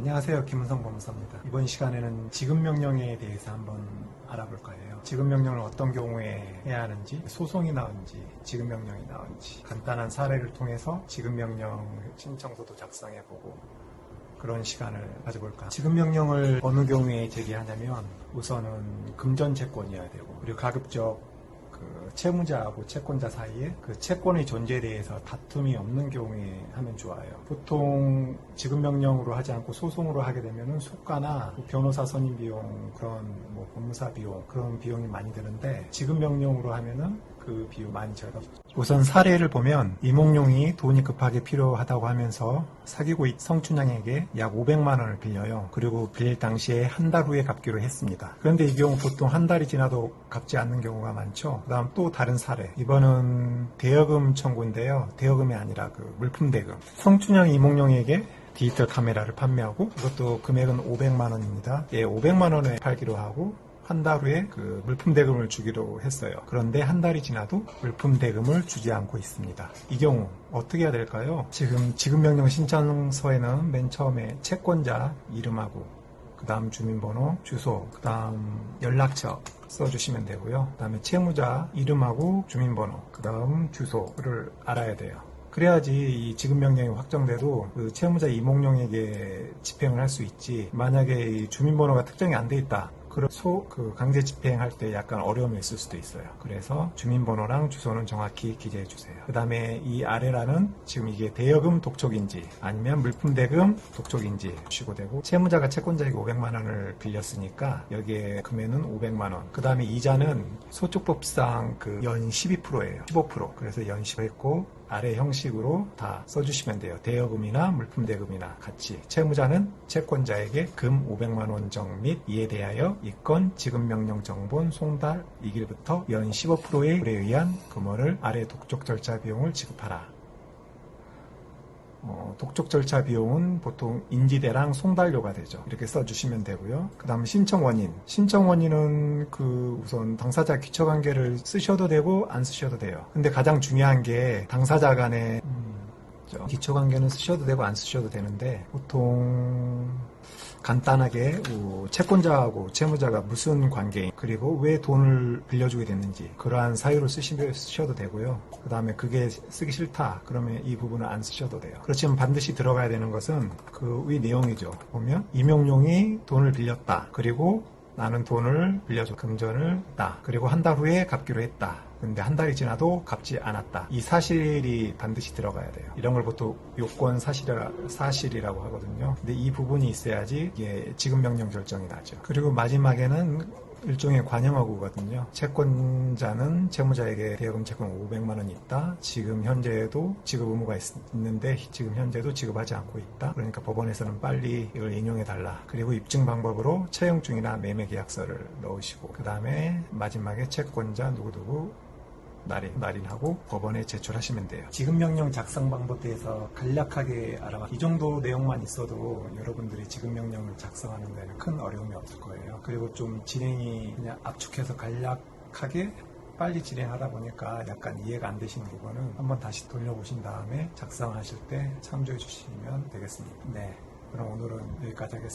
안녕하세요. 김은성 법무사입니다. 이번 시간에는 지급명령에 대해서 한번 알아볼 거예요. 지급명령을 어떤 경우에 해야 하는지, 소송이 나온지, 지급명령이 나온지 간단한 사례를 통해서 지급명령 신청서도 작성해보고 그런 시간을 가져볼까. 지급명령을 어느 경우에 제기하냐면 우선은 금전채권이어야 되고, 그리고 가급적 채무자하고 채권자 사이에 그 채권의 존재에 대해서 다툼이 없는 경우에 하면 좋아요. 보통 지급명령으로 하지 않고 소송으로 하게 되면은 속가나 변호사 선임 비용, 그런 법무사 비용, 그런 비용이 많이 드는데, 지급명령으로 하면은 그 비용 많이 절감. 우선 사례를 보면 이몽룡이 돈이 급하게 필요하다고 하면서 사귀고 성춘향에게 약 500만 원을 빌려요. 그리고 빌릴 당시에 한 달 후에 갚기로 했습니다. 그런데 이 경우 보통 한 달이 지나도 갚지 않는 경우가 많죠. 그 다음 또 다른 사례. 이번은 대여금 청구인데요. 대여금이 아니라 물품 대금. 성춘향이 이몽룡에게 디지털 카메라를 판매하고, 이것도 금액은 500만 원입니다. 500만 원에 팔기로 하고 한 달 후에 물품 대금을 주기로 했어요. 그런데 한 달이 지나도 물품 대금을 주지 않고 있습니다. 이 경우 어떻게 해야 될까요? 지금 지급명령 신청서에는 맨 처음에 채권자 이름하고 그 다음 주민번호, 주소, 그 다음 연락처 써주시면 되고요. 그 다음에 채무자 이름하고 주민번호, 그 다음 주소를 알아야 돼요. 그래야지 이 지급명령이 확정돼도 그 채무자 이몽룡에게 집행을 할 수 있지, 만약에 이 주민번호가 특정이 안 돼 있다, 강제 집행할 때 약간 어려움이 있을 수도 있어요. 그래서 주민번호랑 주소는 정확히 기재해 주세요. 그 다음에 이 아래라는 지금 이게 대여금 독촉인지 아니면 물품대금 독촉인지 주시고 되고, 채무자가 채권자에게 500만 원을 빌렸으니까 여기에 금액은 500만 원. 그 다음에 이자는 소축법상 연 12%예요. 15%. 그래서 연 10% 했고, 아래 형식으로 다 써주시면 돼요. 대여금이나 물품대금이나 같이. 채무자는 채권자에게 금 500만 원 정 및 이에 대하여 이건 지급명령 정본 송달 이길부터 연 15%의 불에 의한 금원을 아래 독촉 절차 비용을 지급하라. 독촉 절차 비용은 보통 인지대랑 송달료가 되죠. 이렇게 써주시면 되고요. 그 다음 신청 원인. 신청 원인은 우선 당사자 귀처관계를 쓰셔도 되고 안 쓰셔도 돼요. 근데 가장 중요한 게 당사자 간의 귀처관계는 쓰셔도 되고 안 쓰셔도 되는데, 보통 간단하게 채권자하고 채무자가 무슨 관계인, 그리고 왜 돈을 빌려주게 됐는지, 그러한 사유를 쓰셔도 되고요. 그 다음에 그게 쓰기 싫다 그러면 이 부분은 안 쓰셔도 돼요. 그렇지만 반드시 들어가야 되는 것은 그 위 내용이죠. 보면 이명룡이 돈을 빌렸다, 그리고 나는 돈을 빌려줘 금전을 했다, 그리고 한 달 후에 갚기로 했다, 근데 한 달이 지나도 갚지 않았다. 이 사실이 반드시 들어가야 돼요. 이런 걸 보통 요건 사실이라고 하거든요. 근데 이 부분이 있어야지 이게 지급명령 결정이 나죠. 그리고 마지막에는 일종의 관형어구거든요. 채권자는 채무자에게 대여금 채권 500만 원이 있다. 지금 현재에도 지급 의무가 있는데 지금 현재도 지급하지 않고 있다. 그러니까 법원에서는 빨리 이걸 인용해달라. 그리고 입증 방법으로 채용증이나 매매계약서를 넣으시고, 그 다음에 마지막에 채권자 누구누구 날인하고 법원에 제출하시면 돼요. 지급명령 작성 방법에 대해서 간략하게 알아봐. 이 정도 내용만 있어도 여러분들이 지급명령을 작성하는 데는 큰 어려움이 없을 거예요. 그리고 좀 진행이 그냥 압축해서 간략하게 빨리 진행하다 보니까 약간 이해가 안 되시는 부분은 한번 다시 돌려보신 다음에 작성하실 때 참조해 주시면 되겠습니다. 네, 그럼 오늘은 여기까지 하겠습니다.